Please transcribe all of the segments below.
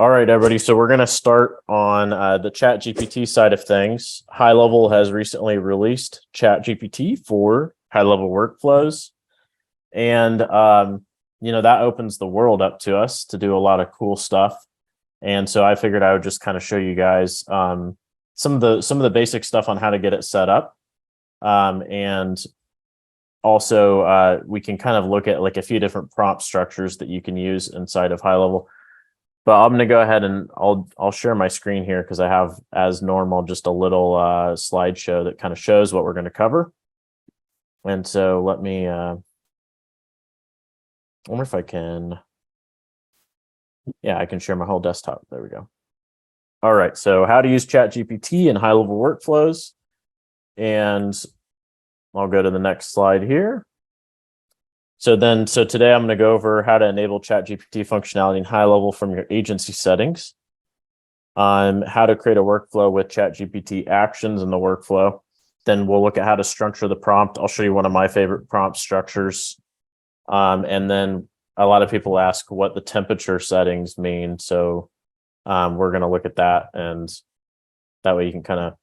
All right, everybody. So we're going to start on the ChatGPT side of things. Highlevel has recently released ChatGPT for high-level workflows. And, that opens the world up to us to do a lot of cool stuff. And so I figured I would just kind of show you guys some of the basic stuff on how to get it set up. And also we can kind of look at like a few different prompt structures that you can use inside of Highlevel. But I'm going to go ahead and I'll share my screen here because I have, as normal, just a little slideshow that kind of shows what we're going to cover. And so let me, I wonder if I can, I can share my whole desktop. There we go. All right, so how to use ChatGPT in high-level workflows. And I'll go to the next slide here. So today I'm going to go over how to enable ChatGPT functionality in Highlevel from your agency settings. How to create a workflow with ChatGPT actions in the workflow. Then we'll look at how to structure the prompt. I'll show you one of my favorite prompt structures. And then a lot of people ask what the temperature settings mean. So we're going to look at that, and that way you can kind of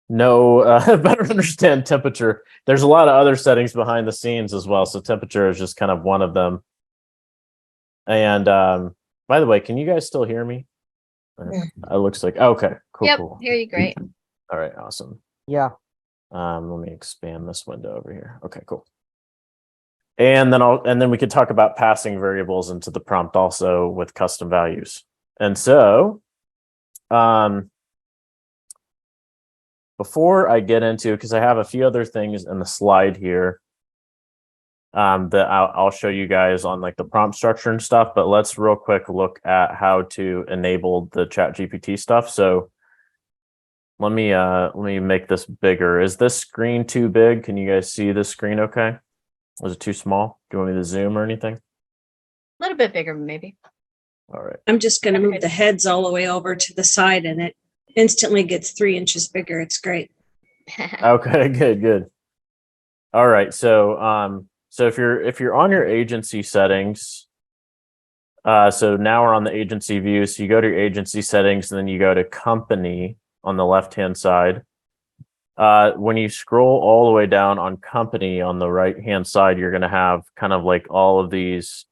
better understand temperature. There's a lot of other settings behind the scenes as well, so temperature is just kind of one of them. And by the way, can you guys still hear me? It looks like okay, cool. Yep, cool. hear you great. All right, awesome. Yeah. Let me expand this window over here. Okay, cool. And then we could talk about passing variables into the prompt also with custom values. And so before I get into, because I have a few other things in the slide here that I'll show you guys on like the prompt structure and stuff, but let's real quick look at how to enable the ChatGPT stuff. So let me make this bigger. Is this screen too big? Can you guys see this screen okay? Was it too small? Do you want me to zoom or anything? A little bit bigger, maybe. All right. I'm just going to move the heads all the way over to the side, and it instantly gets 3 inches bigger. It's great. Okay, good. All right. So if you're on your agency settings, so now we're on the agency view. So you go to your agency settings, and then you go to company on the left-hand side. When you scroll all the way down on company on the right-hand side, you're going to have kind of like all of these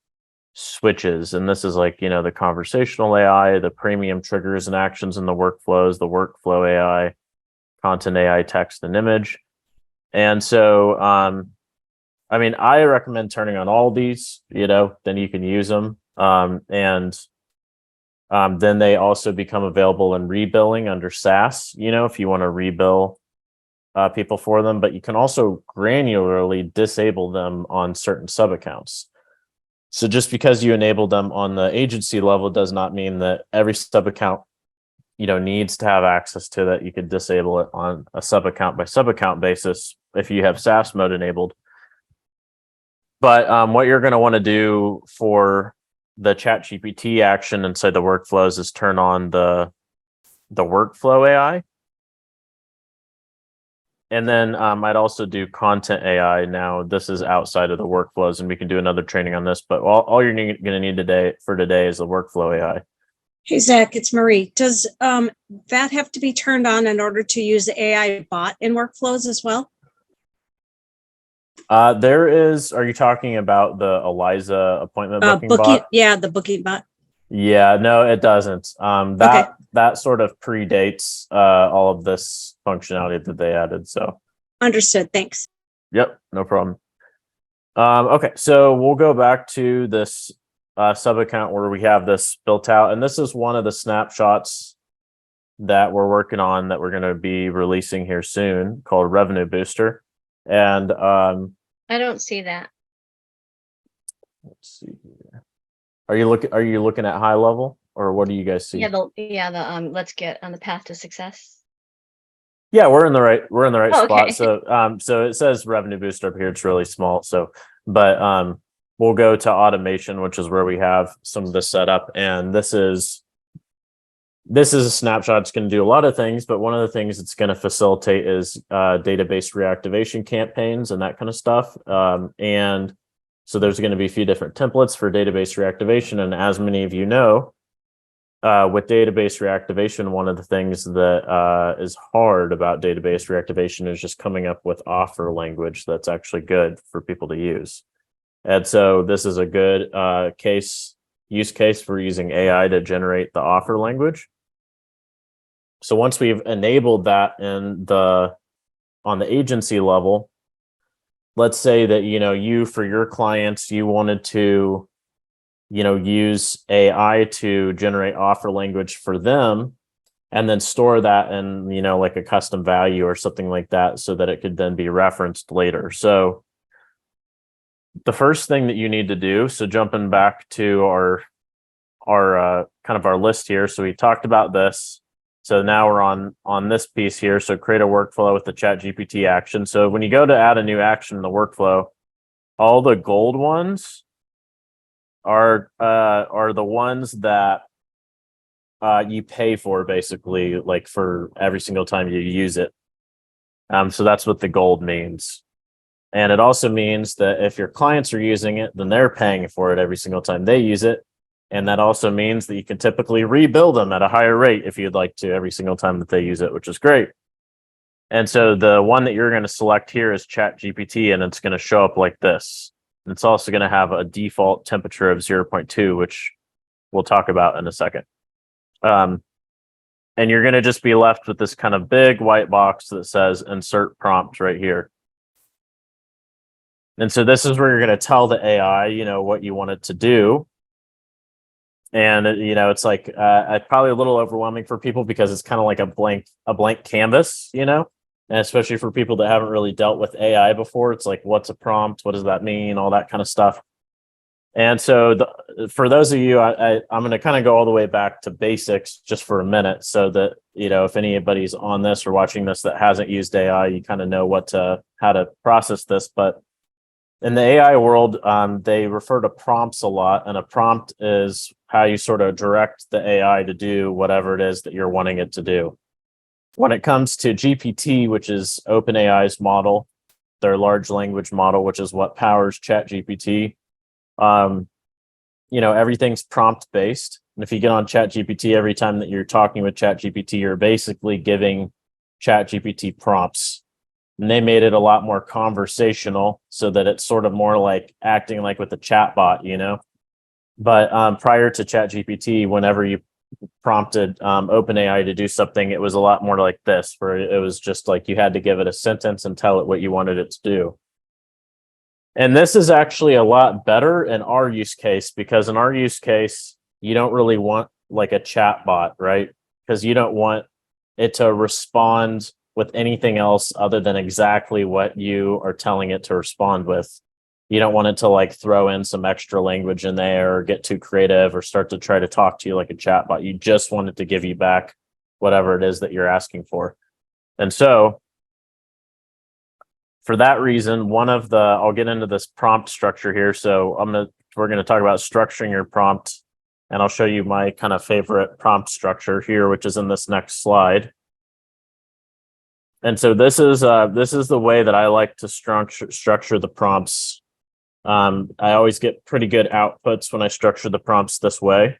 switches. And this is like, the conversational AI, the premium triggers and actions in the workflows, the workflow AI, content AI, text and image. And so, I recommend turning on all these, then you can use them. Then they also become available in rebilling under SaaS, if you want to rebill people for them, but you can also granularly disable them on certain sub accounts. So just because you enable them on the agency level does not mean that every sub account, needs to have access to that. You could disable it on a sub account by sub account basis if you have SaaS mode enabled. But what you're going to want to do for the ChatGPT action inside the workflows is turn on the workflow AI. And then I'd also do content AI. Now, this is outside of the workflows, and we can do another training on this. But all you're going to need today is the workflow AI. Hey, Zach, it's Marie. Does that have to be turned on in order to use the AI bot in workflows as well? There is. Are you talking about the Eliza appointment booking bot? Yeah, the booking bot. Yeah, no, it doesn't. That sort of predates all of this functionality that they added. So understood. Thanks. Yep, no problem. Okay, so we'll go back to this sub account where we have this built out, and this is one of the snapshots that we're working on that we're going to be releasing here soon, called Revenue Booster. And I don't see that. Let's see here. Are you looking at Highlevel, or what do you guys see? Let's get on the path to success. Yeah, we're in the right spot. Okay. So it says Revenue Booster up here. It's really small. But we'll go to automation, which is where we have some of this set up. And this is a snapshot. It's going to do a lot of things, but one of the things it's going to facilitate is database reactivation campaigns and that kind of stuff. And So there's going to be a few different templates for database reactivation. And as many of you know, with database reactivation, one of the things that is hard about database reactivation is just coming up with offer language that's actually good for people to use. And so this is a good use case for using AI to generate the offer language. So once we've enabled that on the agency level, let's say that, you for your clients, you wanted to, use AI to generate offer language for them and then store that in, like a custom value or something like that so that it could then be referenced later. So the first thing that you need to do, so jumping back to our kind of our list here. So we talked about this. So now we're on this piece here. So create a workflow with the ChatGPT action. So when you go to add a new action in the workflow, all the gold ones are the ones that you pay for, basically, like for every single time you use it. So that's what the gold means. And it also means that if your clients are using it, then they're paying for it every single time they use it. And that also means that you can typically rebuild them at a higher rate if you'd like to every single time that they use it, which is great. And so the one that you're going to select here is ChatGPT, and it's going to show up like this. And it's also going to have a default temperature of 0.2, which we'll talk about in a second. And you're going to just be left with this kind of big white box that says insert prompt right here. And so this is where you're going to tell the AI, what you want it to do. And it's like probably a little overwhelming for people because it's kind of like a blank canvas, and especially for people that haven't really dealt with AI before. It's like, what's a prompt? What does that mean? All that kind of stuff. And so for those of you, I'm going to kind of go all the way back to basics just for a minute, so that if anybody's on this or watching this that hasn't used AI, you kind of know how to process this. But in the AI world, they refer to prompts a lot, and a prompt is how you sort of direct the AI to do whatever it is that you're wanting it to do. When it comes to GPT, which is OpenAI's model, their large language model, which is what powers ChatGPT, everything's prompt based. And if you get on ChatGPT, every time that you're talking with ChatGPT, you're basically giving ChatGPT prompts. And they made it a lot more conversational so that it's sort of more like acting like with a chat bot, But prior to ChatGPT, whenever you prompted OpenAI to do something, it was a lot more like this, where it was just like you had to give it a sentence and tell it what you wanted it to do. And this is actually a lot better in our use case, because in our use case, you don't really want like a chat bot, right? Because you don't want it to respond with anything else other than exactly what you are telling it to respond with. You don't want it to like throw in some extra language in there or get too creative or start to try to talk to you like a chatbot. You just want it to give you back whatever it is that you're asking for. And so for that reason, I'll get into this prompt structure here. So we're going to talk about structuring your prompt, and I'll show you my kind of favorite prompt structure here, which is in this next slide. And so this is the way that I like to structure the prompts. I always get pretty good outputs when I structure the prompts this way.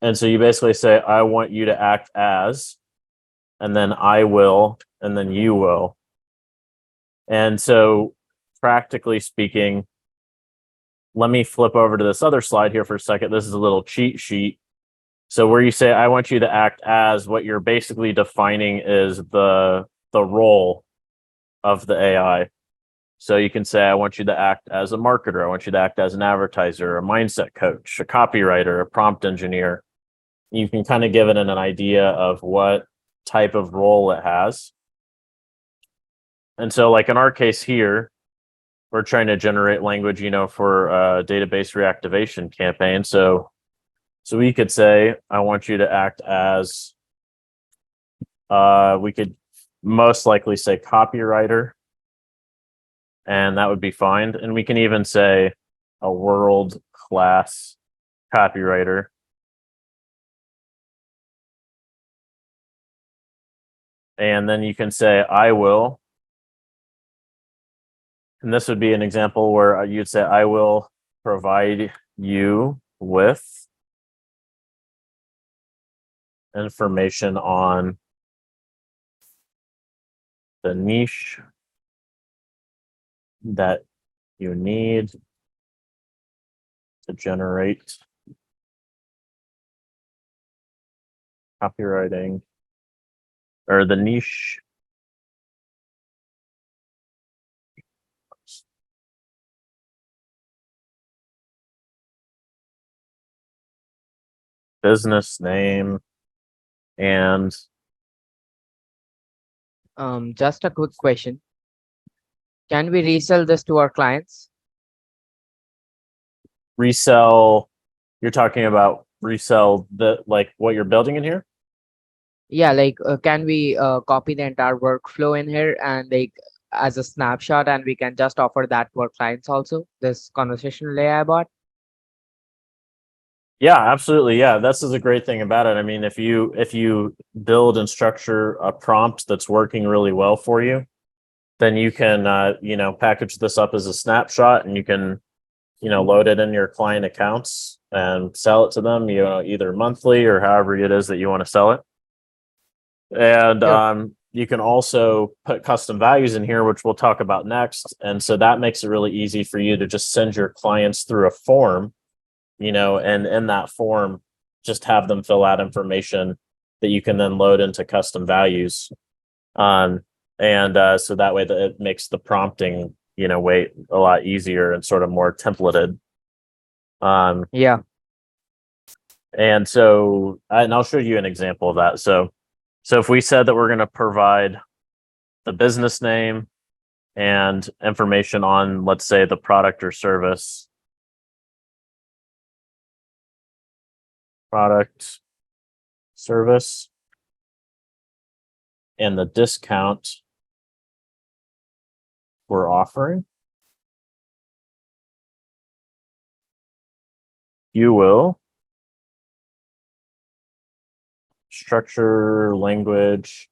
And so you basically say, I want you to act as, and then I will, and then you will. And so practically speaking, let me flip over to this other slide here for a second. This is a little cheat sheet. So where you say, I want you to act as, what you're basically defining is the role of the AI. So you can say, I want you to act as a marketer. I want you to act as an advertiser, a mindset coach, a copywriter, a prompt engineer. You can kind of give it an idea of what type of role it has. And so like in our case here, we're trying to generate language, for a database reactivation campaign. So we could say, I want you to act as, we could most likely say copywriter, and that would be fine. And we can even say a world-class copywriter. And then you can say, I will, And this would be an example where you'd say, I will provide you with information on the niche that you need to generate copywriting, or the niche business name and Just a quick question. Can we resell this to our clients? resell. You're talking about resell the like what you're building in here? Yeah, like can we copy the entire workflow in here and like as a snapshot, and we can just offer that to our clients also, this conversational AI bot? Yeah, absolutely. Yeah, this is a great thing about it. I mean, if you build and structure a prompt that's working really well for you, then you can package this up as a snapshot, and you can load it in your client accounts and sell it to them, either monthly or however it is that you want to sell it. And Yeah. you can also put custom values in here, which we'll talk about next. And so that makes it really easy for you to just send your clients through a form, and in that form, just have them fill out information that you can then load into custom values. And so that way that it makes the prompting, way a lot easier and sort of more templated. Yeah. And so, and I'll show you an example of that. So if we said that we're going to provide the business name and information on, let's say, the product or service, and the discount we're offering, you will structure language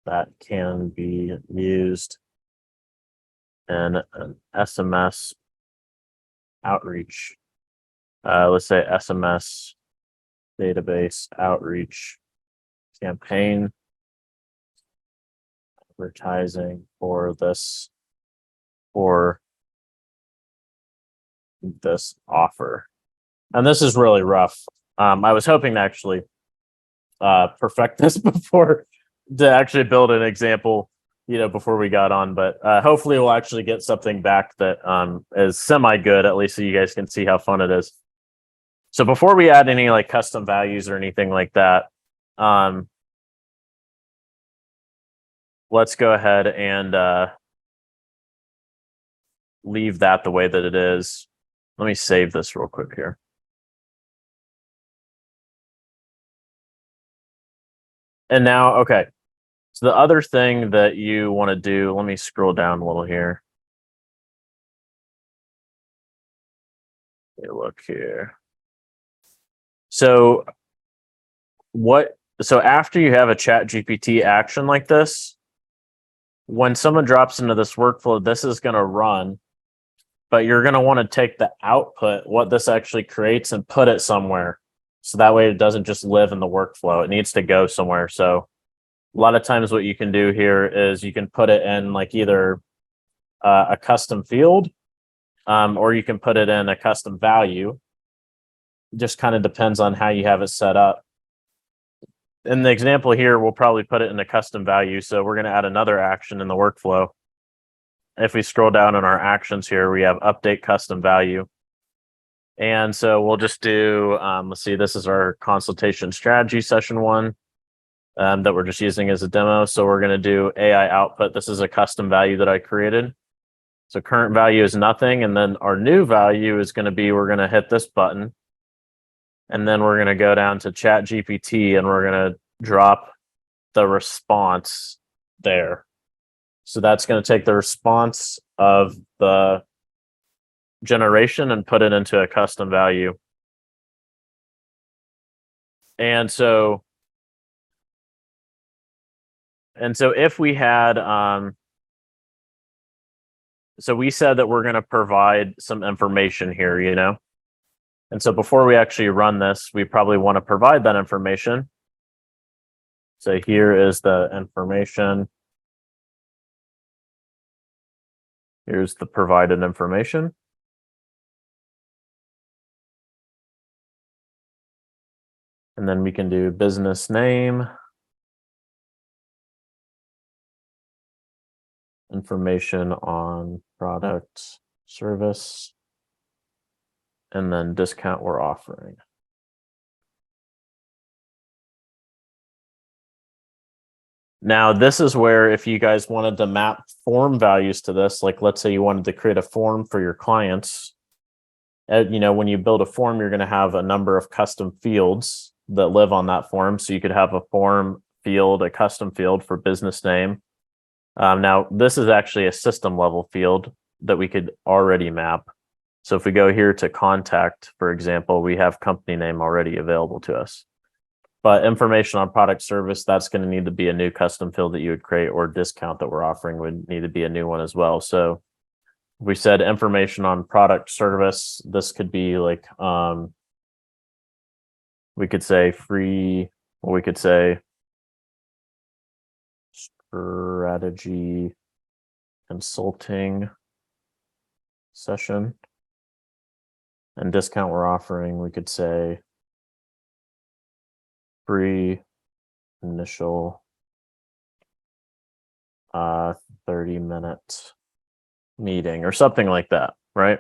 that can be used in an SMS outreach. Let's say SMS database outreach campaign advertising for this offer. And this is really rough. I was hoping to actually perfect this before to actually build an example, before we got on, but hopefully we'll actually get something back that is semi good, at least so you guys can see how fun it is. So before we add any like custom values or anything like that, let's go ahead and leave that the way that it is. Let me save this real quick here. And now, okay. So the other thing that you want to do, let me scroll down a little here. Look here. So after you have a ChatGPT action like this, when someone drops into this workflow, this is going to run, but you're going to want to take the output, what this actually creates, and put it somewhere. So that way it doesn't just live in the workflow. It needs to go somewhere. So a lot of times what you can do here is you can put it in like either a custom field, or you can put it in a custom value. Just kind of depends on how you have it set up. In the example here, we'll probably put it in a custom value. So we're going to add another action in the workflow. If we scroll down in our actions here, we have update custom value. And so we'll just do, let's see, this is our consultation strategy session 1 that we're just using as a demo. So we're going to do AI output. This is a custom value that I created. So current value is nothing. And then our new value is going to be, we're going to hit this button. And then we're going to go down to ChatGPT and we're going to drop the response there. So that's going to take the response of the generation and put it into a custom value. And so if we had so we said that we're going to provide some information here, and so before we actually run this, we probably want to provide that information. So here is the information. Here's the provided information. And then we can do business name, information on product, service, and then discount we're offering. Now, this is where if you guys wanted to map form values to this, like let's say you wanted to create a form for your clients, when you build a form, you're going to have a number of custom fields that live on that form. So you could have a form field, a custom field for business name. Now, this is actually a system level field that we could already map. So if we go here to contact, for example, we have company name already available to us. But information on product service, that's going to need to be a new custom field that you would create, or discount that we're offering would need to be a new one as well. So we said information on product service. This could be like, we could say free, or we could say strategy consulting session. And discount we're offering, we could say free initial 30-minute meeting or something like that, right?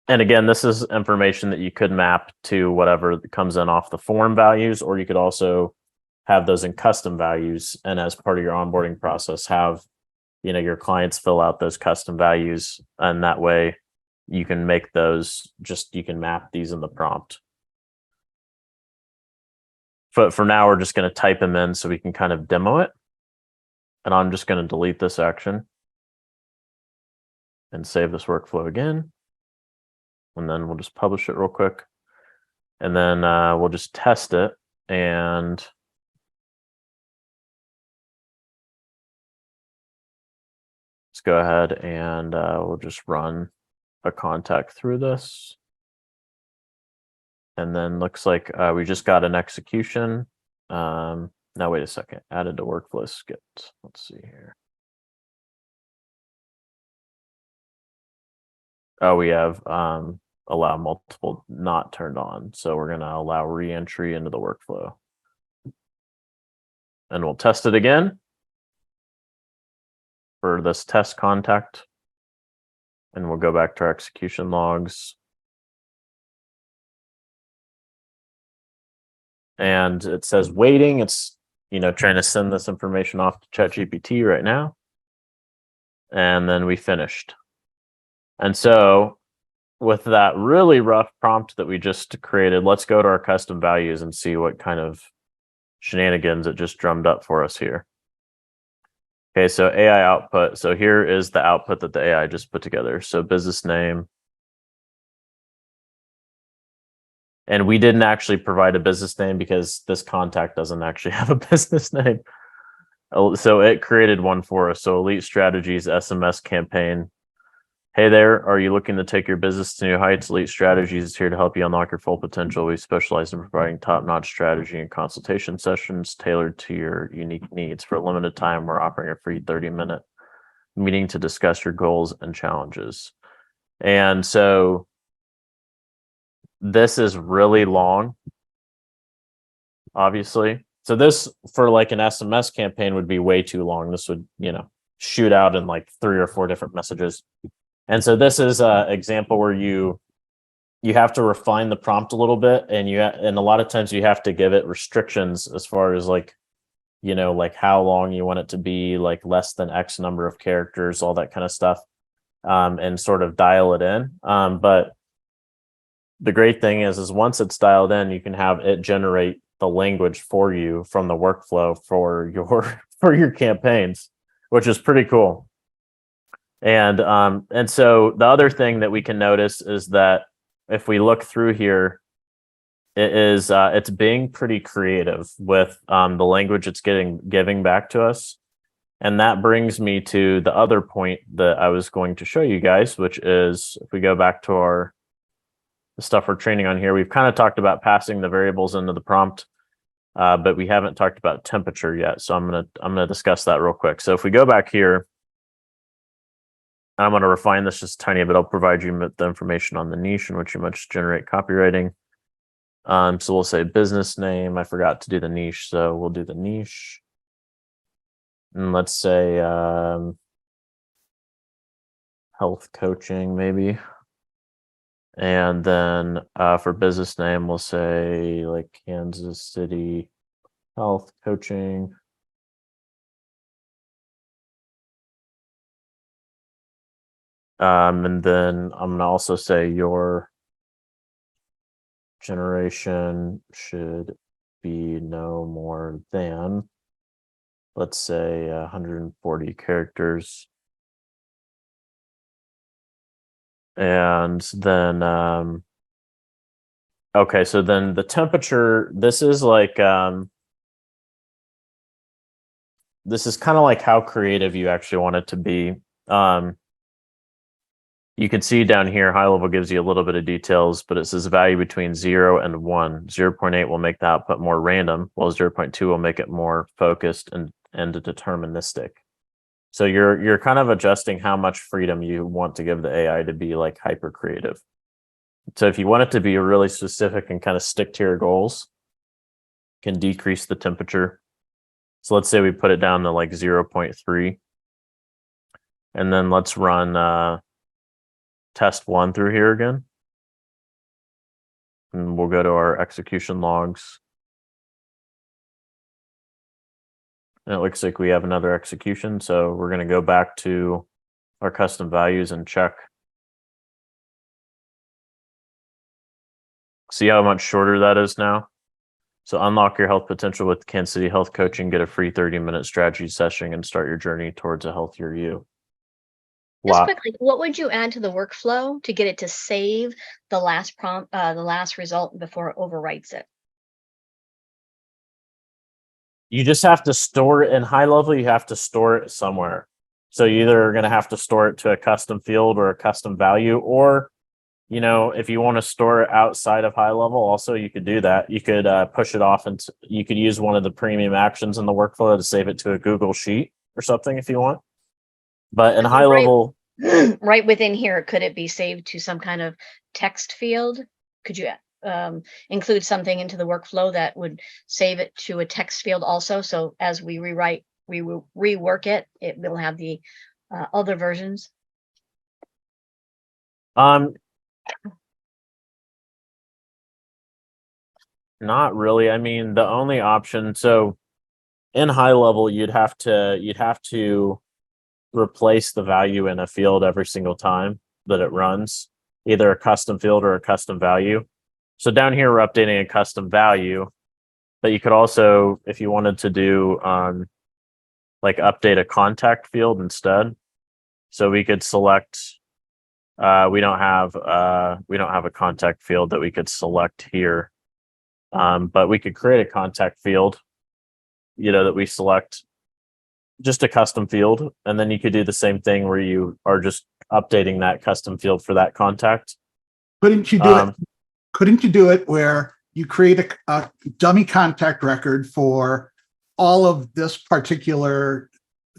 And again, this is information that you could map to whatever comes in off the form values, or you could also have those in custom values, and as part of your onboarding process have your clients fill out those custom values, and that way you can make those, you can map these in the prompt. But for now, we're just going to type them in so we can kind of demo it. And I'm just going to delete this action and save this workflow again. And then we'll just publish it real quick. And then we'll just test it. And let's go ahead and we'll just run a contact through this. And then looks like we just got an execution. Now, wait a second. Added to workflow skipped. Let's see here. Oh, we have allow multiple not turned on. So we're going to allow re-entry into the workflow. And we'll test it again for this test contact. And we'll go back to our execution logs. And it says waiting. It's trying to send this information off to ChatGPT right now. And then we finished. And so with that really rough prompt that we just created, let's go to our custom values and see what kind of shenanigans it just drummed up for us here. Okay, so AI output. So here is the output that the AI just put together. So business name. And we didn't actually provide a business name because this contact doesn't actually have a business name. So it created one for us. So Elite Strategies SMS campaign. Hey there, are you looking to take your business to new heights? Elite Strategies is here to help you unlock your full potential. We specialize in providing top-notch strategy and consultation sessions tailored to your unique needs. For a limited time, we're offering a free 30-minute meeting to discuss your goals and challenges. And so this is really long, obviously. So this, for like an SMS campaign, would be way too long. This would, shoot out in like 3 or 4 different messages. And so this is an example where you have to refine the prompt a little bit, and and a lot of times you have to give it restrictions as far as like how long you want it to be, like less than X number of characters, all that kind of stuff, and sort of dial it in. But the great thing is once it's dialed in, you can have it generate the language for you from the workflow for your campaigns, which is pretty cool. And so the other thing that we can notice is that if we look through here, it's being pretty creative with the language it's giving back to us. And that brings me to the other point that I was going to show you guys, which is if we go back to the stuff we're training on here, we've kind of talked about passing the variables into the prompt, but we haven't talked about temperature yet. So I'm gonna discuss that real quick. So if we go back here, I'm going to refine this just a tiny bit. I'll provide you with the information on the niche in which you must generate copywriting. So we'll say business name. I forgot to do the niche, so we'll do the niche. And let's say health coaching, maybe. And then for business name, we'll say like Kansas City health coaching. And then I'm going to also say your generation should be no more than, let's say, 140 characters. And then, okay, so then the temperature, this is like, this is kind of like how creative you actually want it to be. You can see down here, Highlevel gives you a little bit of details, but it says value between 0 and 1. 0.8 will make the output more random, while 0.2 will make it more focused and deterministic. So you're kind of adjusting how much freedom you want to give the AI to be like hyper creative. So if you want it to be really specific and kind of stick to your goals, you can decrease the temperature. So let's say we put it down to like 0.3. And then let's run test 1 through here again. And we'll go to our execution logs. And it looks like we have another execution. So we're going to go back to our custom values and check. See how much shorter that is now? So unlock your health potential with Kansas City Health Coaching, get a free 30-minute strategy session and start your journey towards a healthier you. Just Wow. quickly, what would you add to the workflow to get it to save the last prompt, the last result before it overwrites it? You just have to store it in Highlevel. You have to store it somewhere. So you either are going to have to store it to a custom field or a custom value, or, you know, if you want to store it outside of Highlevel, also you could do that. You could push it off and you could use one of the premium actions in the workflow to save it to a Google Sheet or something if you want. But in Highlevel, Right within here, could it be saved to some kind of text field? Could you include something into the workflow that would save it to a text field also? So as we will rework it, it will have the other versions. not really. I mean, the only option, so in Highlevel, you'd have to replace the value in a field every single time that it runs, either a custom field or a custom value. So down here, we're updating a custom value, but you could also, if you wanted to do like update a contact field instead. So we could select, we don't have a contact field that we could select here. But we could create a contact field, you know, that we select, just a custom field, and then you could do the same thing where you are just updating that custom field for that contact. Couldn't you do it? Couldn't you do it where you create a dummy contact record for all of this particular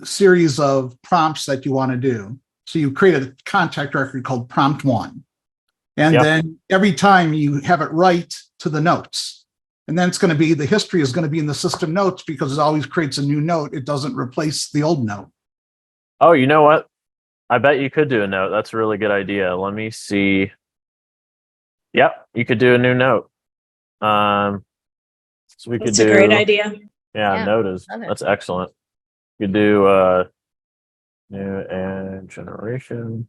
series of prompts that you want to do? So you create a contact record called prompt 1. And then every time you have it write to the notes. And then it's going to be, the history is going to be in the system notes because it always creates a new note. It doesn't replace the old note. Oh, you know what? I bet you could do a note. That's a really good idea. Let me see. Yep, you could do a new note. So we could That's do a great idea. Yeah, note is love it. that's excellent. You could do new and generation.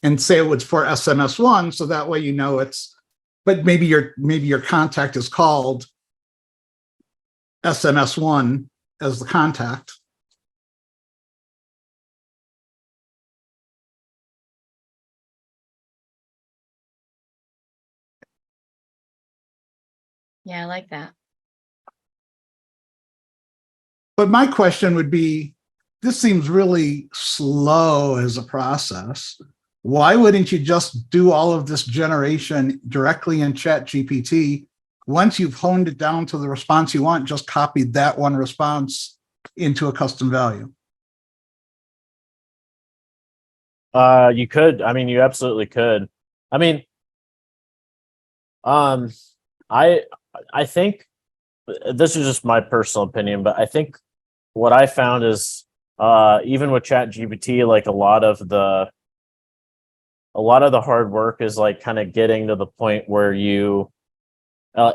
And say it was for SMS1, so that way you know it's, but maybe your contact is called SMS1 as the contact. Yeah, I like that. But my question would be, this seems really slow as a process. Why wouldn't you just do all of this generation directly in ChatGPT? Once you've honed it down to the response you want, just copy that one response into a custom value. You could. I mean, you absolutely could. I mean, I think this is just my personal opinion, but I think what I found is even with ChatGPT, like a lot of the hard work is like kind of getting to the point where you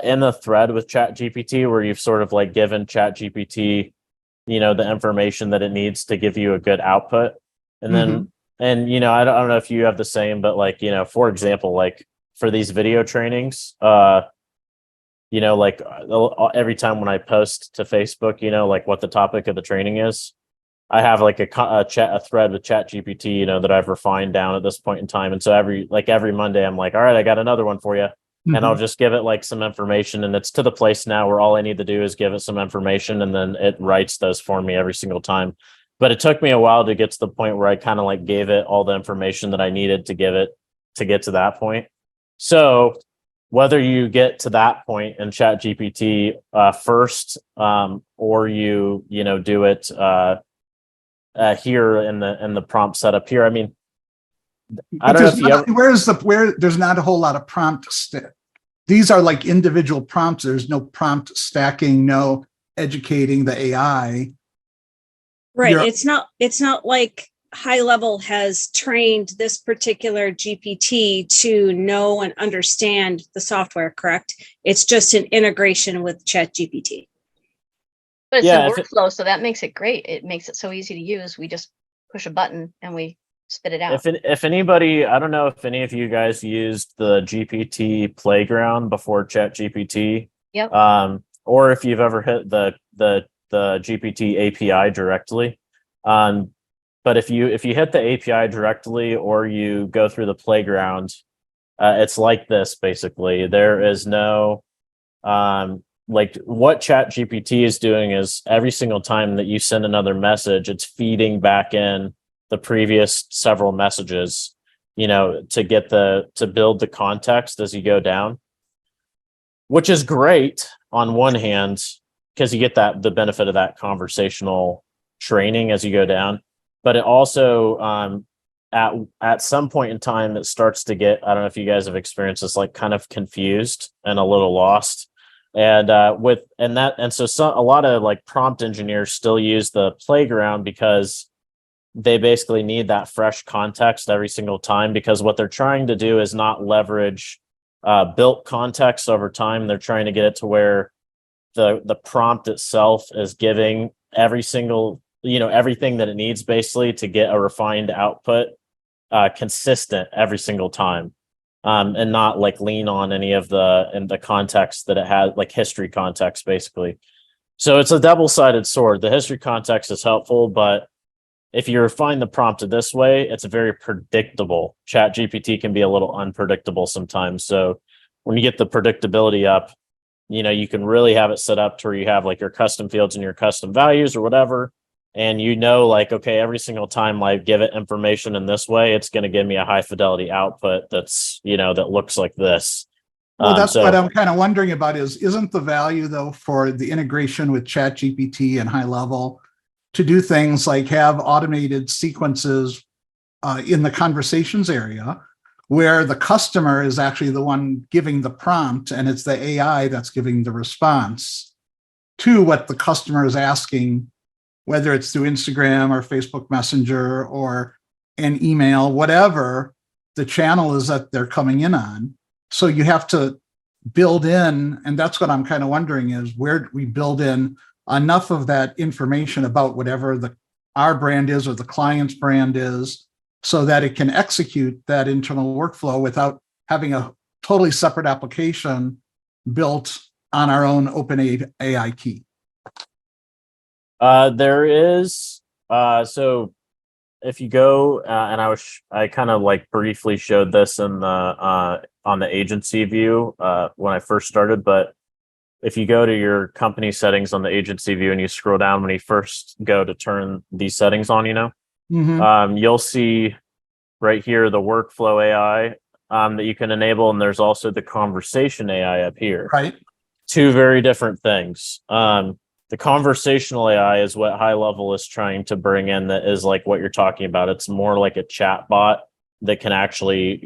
in the thread with ChatGPT where you've sort of like given ChatGPT, the information that it needs to give you a good output. And then and I don't know if you have the same, but like, for example, like for these video trainings, like every time when I post to Facebook, like what the topic of the training is, I have like a thread with ChatGPT, that I've refined down at this point in time. And so every Monday, I'm like, all right, I got another one for you. And I'll just give it like some information, and it's to the place now where all I need to do is give it some information, and then it writes those for me every single time. But it took me a while to get to the point where I kind of like gave it all the information that I needed to give it to get to that point. So whether you get to that point in ChatGPT first, or you do it here in the prompt setup here. I mean, I don't know if you ever, there's not a whole lot of prompt. These are like individual prompts. There's no prompt stacking, no educating the AI. Right. It's not like Highlevel has trained this particular GPT to know and understand the software, correct? It's just an integration with ChatGPT. But it's a workflow, so that makes it great. It makes it so easy to use. We just push a button and we spit it out. If anybody, I don't know if any of you guys used the GPT playground before ChatGPT. Yep. Or if you've ever hit the GPT API directly. But if you hit the API directly or you go through the playground, it's like this basically. There is no like what ChatGPT is doing is every single time that you send another message, it's feeding back in the previous several messages, to build the context as you go down, which is great on one hand, because you get the benefit of that conversational training as you go down. But it also, at some point in time, it starts to get, I don't know if you guys have experienced this, like kind of confused and a little lost. And so a lot of like prompt engineers still use the playground because they basically need that fresh context every single time, because what they're trying to do is not leverage built context over time. They're trying to get it to where the prompt itself is giving every single, everything that it needs basically to get a refined output consistent every single time. And not like lean on any of the context that it has, like history context, basically. So it's a double-sided sword. The history context is helpful, but if you refine the prompt this way, it's very predictable. ChatGPT can be a little unpredictable sometimes. So when you get the predictability up, you can really have it set up to where you have like your custom fields and your custom values or whatever. And like, okay, every single time I give it information in this way, it's going to give me a high fidelity output that's, that looks like this. Well, that's what I'm kind of wondering about isn't the value though for the integration with ChatGPT and Highlevel to do things like have automated sequences in the conversations area where the customer is actually the one giving the prompt and it's the AI that's giving the response to what the customer is asking, whether it's through Instagram or Facebook Messenger or an email, whatever the channel is that they're coming in on. So you have to build in, and that's what I'm kind of wondering is where do we build in enough of that information about whatever our brand is or the client's brand is so that it can execute that internal workflow without having a totally separate application built on our own open AI key. There is, so if you go, and I kind of like briefly showed this in on the agency view, when I first started, but if you go to your company settings on the agency view and you scroll down when you first go to turn these settings on, you'll see right here the workflow AI that you can enable, and there's also the conversation AI up here. Right. Two very different things. The conversational AI is what Highlevel is trying to bring in, that is like what you're talking about. It's more like a chat bot that can actually,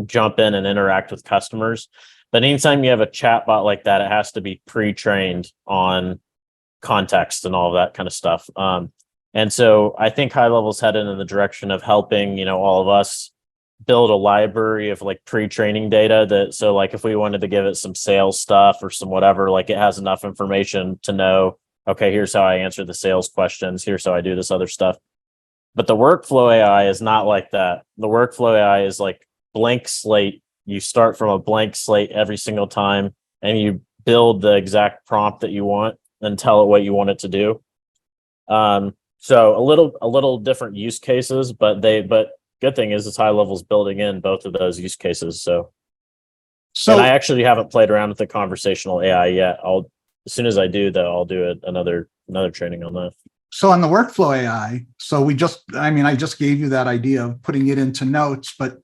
jump in and interact with customers. But anytime you have a chat bot like that, it has to be pre-trained on context and all of that kind of stuff. And so I think Highlevel's headed in the direction of helping, all of us build a library of like pre-training data that, so like if we wanted to give it some sales stuff or some whatever, like it has enough information to know, okay, here's how I answer the sales questions, here's how I do this other stuff. But the workflow AI is not like that. The workflow AI is like blank slate. You start from a blank slate every single time and you build the exact prompt that you want and tell it what you want it to do. So a little different use cases, but good thing is Highlevel's building in both of those use cases. So and I actually haven't played around with the conversational AI yet. As soon as I do, though, I'll do another training on that. So on the workflow AI, I just gave you that idea of putting it into notes, but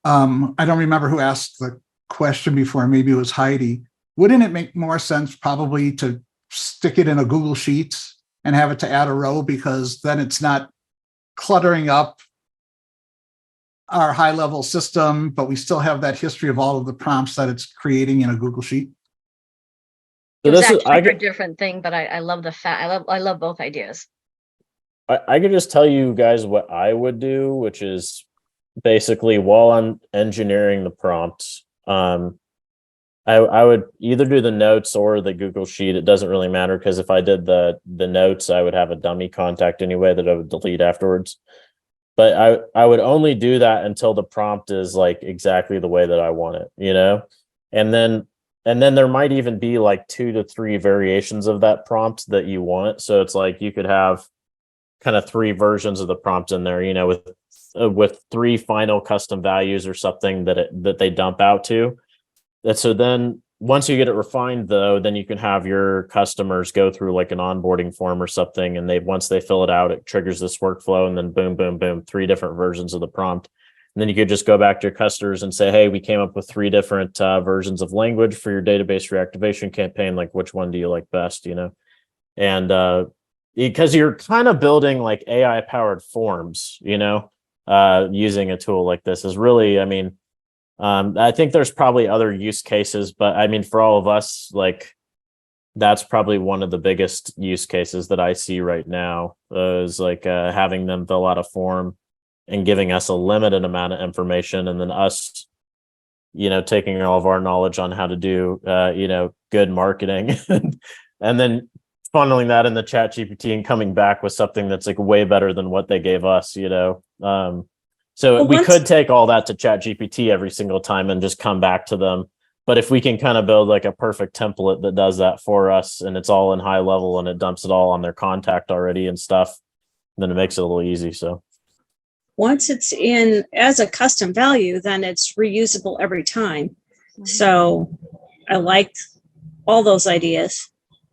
I don't remember who asked the question before. Maybe it was Heidi. Wouldn't it make more sense probably to stick it in a Google Sheets and have it to add a row, because then it's not cluttering up our Highlevel system, but we still have that history of all of the prompts that it's creating in a Google Sheet? So It's actually a different thing, but I love the fact, I love both ideas. I could just tell you guys what I would do, which is basically while I'm engineering the prompts, I would either do the notes or the Google Sheet. It doesn't really matter, because if I did the notes, I would have a dummy contact anyway that I would delete afterwards. But I would only do that until the prompt is like exactly the way that I want it, and then there might even be like 2 to 3 variations of that prompt that you want. So it's like you could have kind of 3 versions of the prompt in there, with 3 final custom values or something that they dump out to. So then once you get it refined, though, then you can have your customers go through like an onboarding form or something, and once they fill it out, it triggers this workflow, and then boom, boom, boom, 3 different versions of the prompt. And then you could just go back to your customers and say, hey, we came up with 3 different versions of language for your database reactivation campaign. Like, which one do you like best, And because you're kind of building like AI powered forms, using a tool like this is really, I think there's probably other use cases, but for all of us, like that's probably one of the biggest use cases that I see right now, is like having them fill out a form and giving us a limited amount of information, and then us, taking all of our knowledge on how to do, good marketing and then funneling that in the ChatGPT and coming back with something that's like way better than what they gave us, So we could take all that to ChatGPT every single time and just come back to them. But if we can kind of build like a perfect template that does that for us, and it's all in Highlevel and it dumps it all on their contact already and stuff, then it makes it a little easy. So once it's in as a custom value, then it's reusable every time. So I liked all those ideas.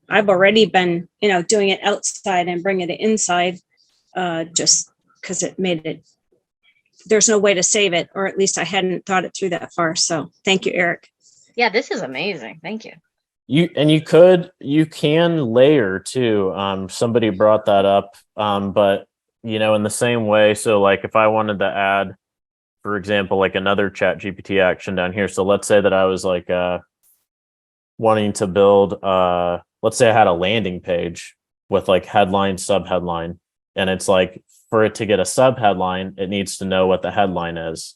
I've already been, doing it outside and bringing it inside, just because it made it, there's no way to save it, or at least I hadn't thought it through that far. So thank you, Eric. Yeah, this is amazing. Thank you. You can layer too. Somebody brought that up. But in the same way, so like if I wanted to add, for example, like another ChatGPT action down here. So let's say that I was like wanting to build let's say I had a landing page with like headline, subheadline, and it's like for it to get a subheadline, it needs to know what the headline is.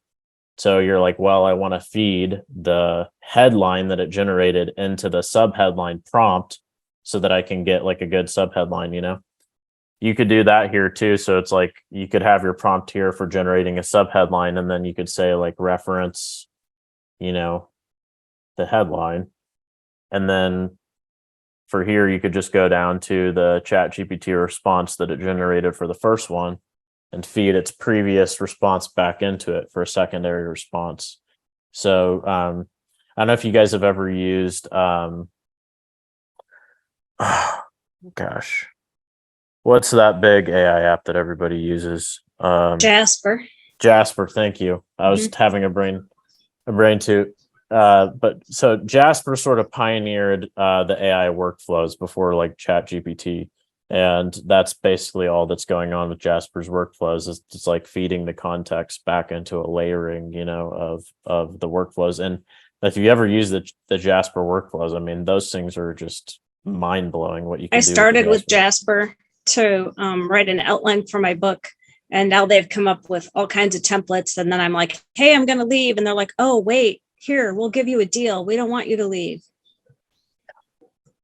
So you're like, well, I want to feed the headline that it generated into the subheadline prompt so that I can get like a good subheadline, You could do that here too. So it's like you could have your prompt here for generating a subheadline, and then you could say like reference, the headline. And then for here, you could just go down to the ChatGPT response that it generated for the first one and feed its previous response back into it for a secondary response. So I don't know if you guys have ever used Gosh, what's that big AI app that everybody uses? Jasper. Jasper. Thank you. I was having a brain toot. But so Jasper sort of pioneered the AI workflows before like ChatGPT, and that's basically all that's going on with Jasper's workflows. Is it's like feeding the context back into a layering, of the workflows. And if you ever use the Jasper workflows, I mean, those things are just mind blowing. What you can I do started with Jasper to write an outline for my book. And now they've come up with all kinds of templates. And then I'm like, hey, I'm going to leave. And they're like, oh, wait, here, we'll give you a deal. We don't want you to leave.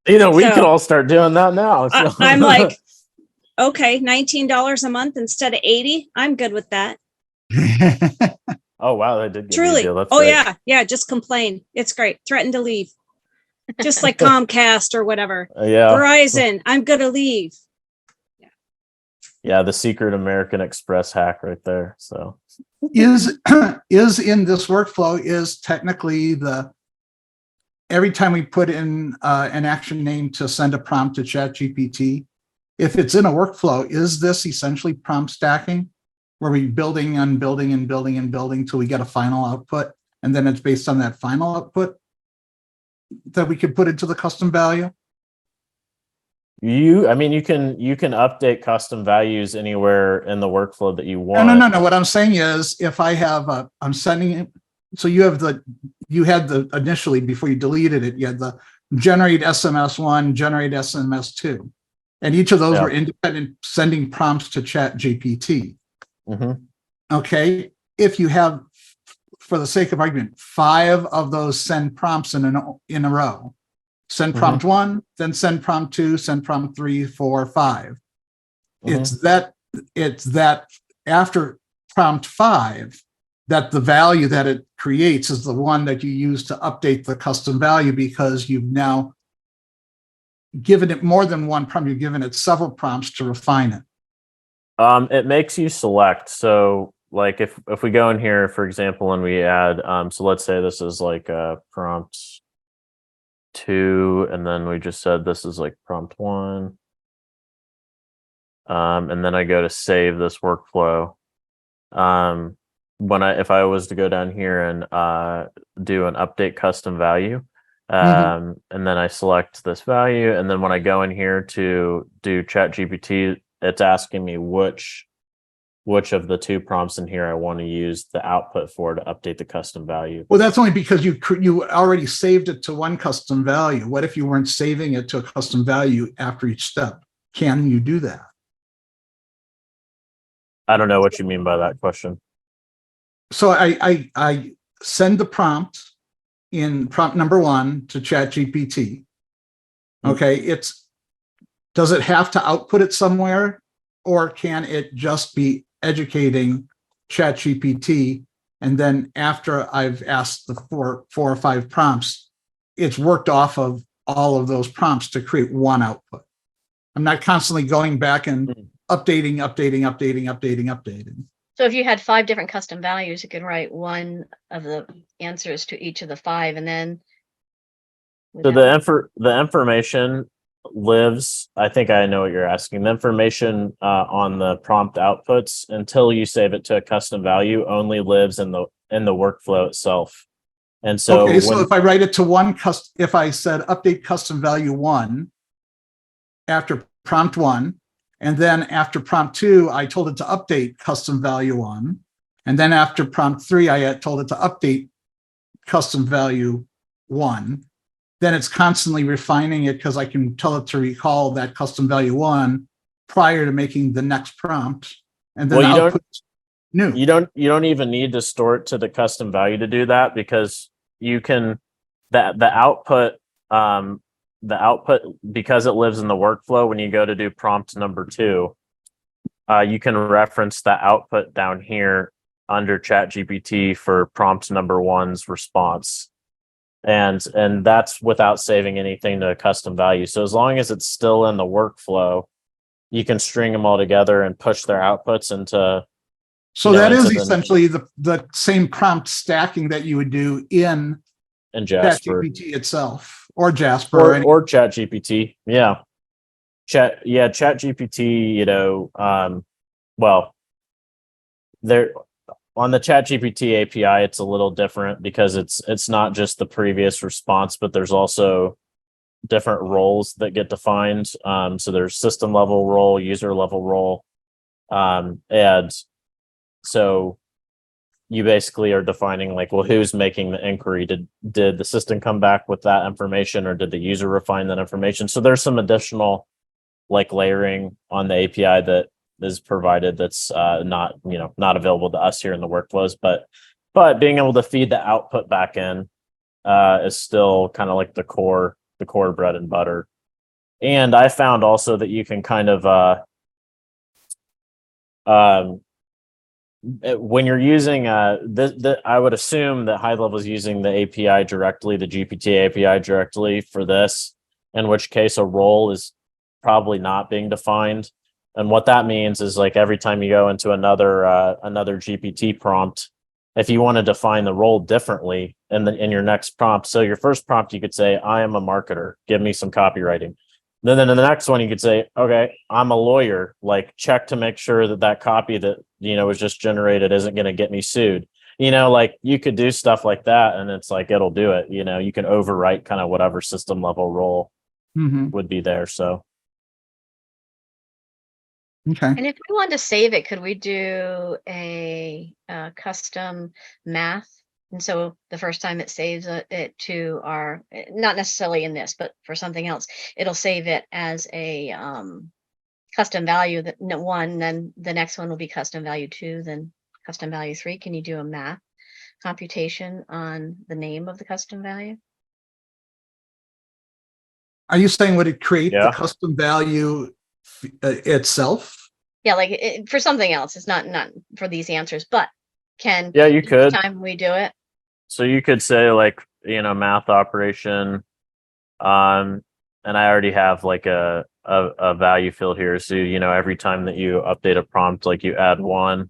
We could all start doing that now. So. I'm like, okay, $19 a month instead of $80. I'm good with that. Oh, wow. They did give you a Truly. deal. That's Oh, great. yeah. Yeah. Just complain. It's great. Threaten to leave. Just like Comcast or whatever. Yeah. Verizon, I'm going to leave. Yeah, the secret American Express hack right there. So is in this workflow is technically every time we put in an action name to send a prompt to ChatGPT, if it's in a workflow, is this essentially prompt stacking, where we building and building and building and building till we get a final output, and then it's based on that final output that we could put into the custom value? you can update custom values anywhere in the workflow that you want. No. What I'm saying is, if I have I'm sending it, so you had the initially, before you deleted it, you had the generate SMS1, generate SMS2, and each of those were independent sending prompts to ChatGPT. Okay, if you have, for the sake of argument, 5 of those send prompts in a row. Send prompt 1, then send prompt 2, send prompt 3, 4, 5. It's that after prompt 5 that the value that it creates is the one that you use to update the custom value, because you've now given it more than one prompt. You've given it several prompts to refine it. It makes you select. So like if we go in here, for example, and we add, so let's say this is like prompt 2, and then we just said this is like prompt 1. And then I go to save this workflow. If I was to go down here and do an update custom value, and then I select this value, and then when I go in here to do ChatGPT, it's asking me which of the 2 prompts in here I want to use the output for to update the custom value. Well, that's only because you already saved it to one custom value. What if you weren't saving it to a custom value after each step? Can you do that? I don't know what you mean by that question. So I send the prompt in prompt number 1 to ChatGPT. Okay, does it have to output it somewhere, or can it just be educating ChatGPT, and then after I've asked the 4 or 5 prompts, it's worked off of all of those prompts to create one output? I'm not constantly going back and updating. So if you had 5 different custom values, you could write one of the answers to each of the 5, and then. So the information lives. I think I know what you're asking. The information on the prompt outputs, until you save it to a custom value, only lives in the workflow itself. And so, okay, so if I write it to if I said update custom value 1 after prompt 1, and then after prompt 2, I told it to update custom value 1, and then after prompt 3, I had told it to update custom value 1, then it's constantly refining it, because I can tell it to recall that custom value 1 prior to making the next prompt, and then output new. You don't even need to store it to the custom value to do that, because you can the output, because it lives in the workflow. When you go to do prompt number 2, you can reference the output down here under ChatGPT for prompt number 1's response. And that's without saving anything to a custom value. So as long as it's still in the workflow, you can string them all together and push their outputs into. So that is essentially the same prompt stacking that you would do in Jasper ChatGPT itself. or Jasper. or ChatGPT. Yeah. ChatGPT, well, there on the ChatGPT API, it's a little different because it's not just the previous response, but there's also different roles that get defined. So there's system level role, user level role. And so you basically are defining like, well, who's making the inquiry? Did the system come back with that information, or did the user refine that information? So there's some additional like layering on the API that is provided that's not available to us here in the workflows, but being able to feed the output back in is still kind of like the core bread and butter. And I found also that you can kind of when you're using I would assume that Highlevel is using the API directly, the GPT API directly for this, in which case a role is probably not being defined. And what that means is like every time you go into another GPT prompt, if you want to define the role differently in your next prompt, so your first prompt, you could say, I am a marketer, give me some copywriting. Then in the next one, you could say, okay, I'm a lawyer, like check to make sure that copy that, was just generated isn't going to get me sued. Like you could do stuff like that, and it's like, it'll do it. You can overwrite kind of whatever system level role would be there. So. Okay. And if we wanted to save it, could we do a custom math? And so the first time it saves it to our, not necessarily in this, but for something else, it'll save it as a custom value that one, then the next one will be custom value 2, then custom value 3. Can you do a math computation on the name of the custom value? Are you saying would it create Yeah. the custom value itself? Yeah, like for something else. It's not for these answers, but can you could. each time we do it. So you could say like, math operation, and I already have like a value field here. So, every time that you update a prompt, like you add 1,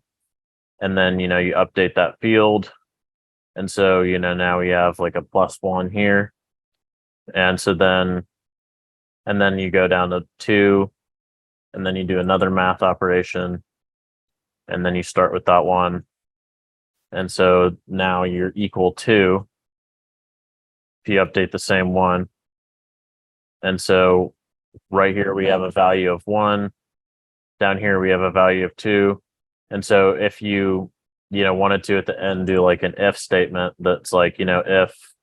and then, you update that field. And so, now we have like a +1 here. And so then you go down to 2, and then you do another math operation, and then you start with that 1. And so now you're equal to, if you update the same 1. And so right here we have a value of 1. Down here we have a value of 2. And so if you, wanted to at the end do like an if statement that's like, if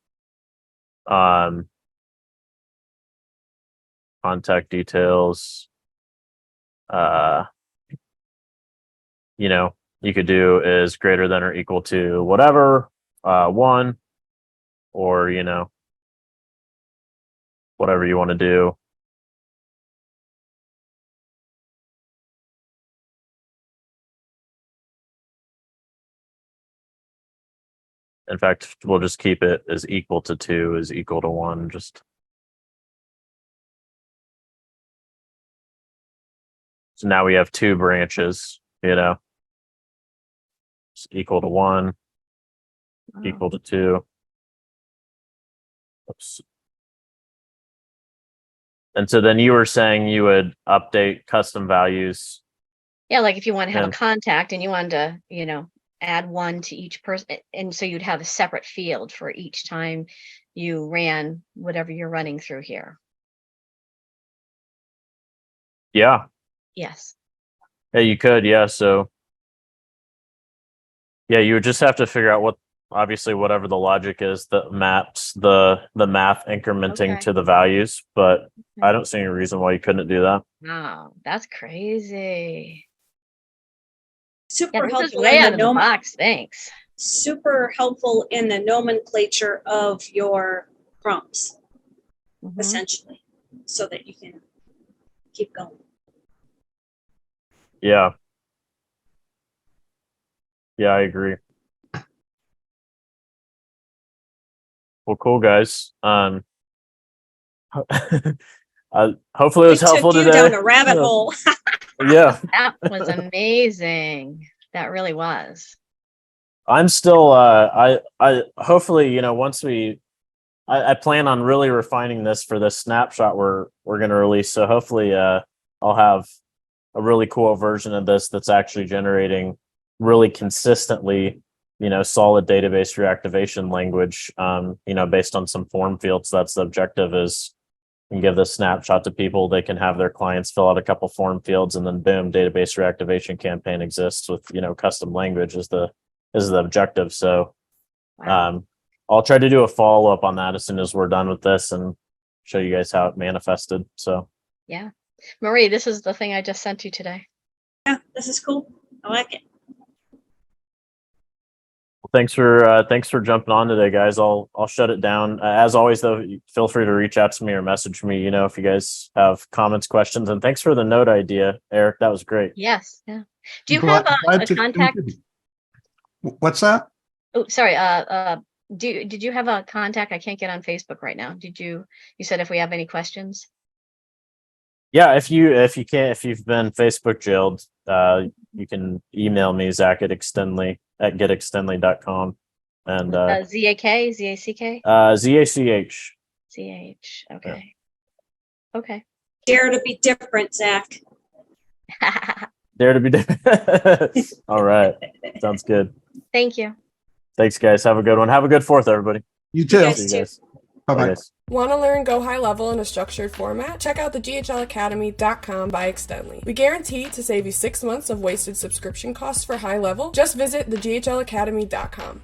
contact details, you could do is greater than or equal to whatever, 1, or, whatever you want to do. In fact, we'll just keep it as equal to 2 is equal to 1. Just so now we have 2 branches, it's equal to 1, equal to 2. Oops. And so then you were saying you would update custom values. Yeah, like if you want to have a contact and you wanted to, add 1 to each person, and so you'd have a separate field for each time you ran whatever you're running through here. Yeah. Yes. Yeah, you could. Yeah. So, yeah, you would just have to figure out obviously whatever the logic is that maps the math incrementing to the values, but I don't see any reason why you couldn't do that. Wow, that's crazy. Super This is helpful way in out of the box. Thanks. super helpful in the nomenclature of your prompts, essentially, so that you can keep going. Yeah. Yeah, I agree. Well, cool, guys. Hopefully it was helpful took you today. down a rabbit hole. Yeah. That was amazing. That really was. I'm still I hopefully, once we I plan on really refining this for this snapshot we're going to release. So hopefully, I'll have a really cool version of this that's actually generating really consistently, solid database reactivation language, based on some form fields. That's the objective, is and give this snapshot to people. They can have their clients fill out a couple form fields, and then boom, database reactivation campaign exists with, custom language is the objective. So, Wow. I'll try to do a follow up on that as soon as we're done with this and show you guys how it manifested. So, Yeah. Marie, this is the thing I just sent you today. Yeah, this is cool. I like it. thanks for jumping on today, guys. I'll shut it down. As always, though, feel free to reach out to me or message me, if you guys have comments, questions, and thanks for the note idea, Eric. That was great. Yes. Yeah. Do you Glad- have glad a to contact? contribute. What's that? Oh, sorry. Did you have a contact? I can't get on Facebook right now. You said if we have any questions? Yeah, if you've been Facebook jailed, you can email me, Zach at getextendly.com, and ZAK, ZACK, ZACH. ZH. Okay. Okay. Dare to be different, Zach. Dare to be all right. Sounds good. Thank you. Thanks, guys. Have a good one. Have a good 4th, everybody. You too. guys See you too. guys. Bye-bye. guys. Want to learn Go High Level in a structured format? Check out the GHLacademy.com by Extendly. We guarantee to save you 6 months of wasted subscription costs for High Level. Just visit the GHLacademy.com.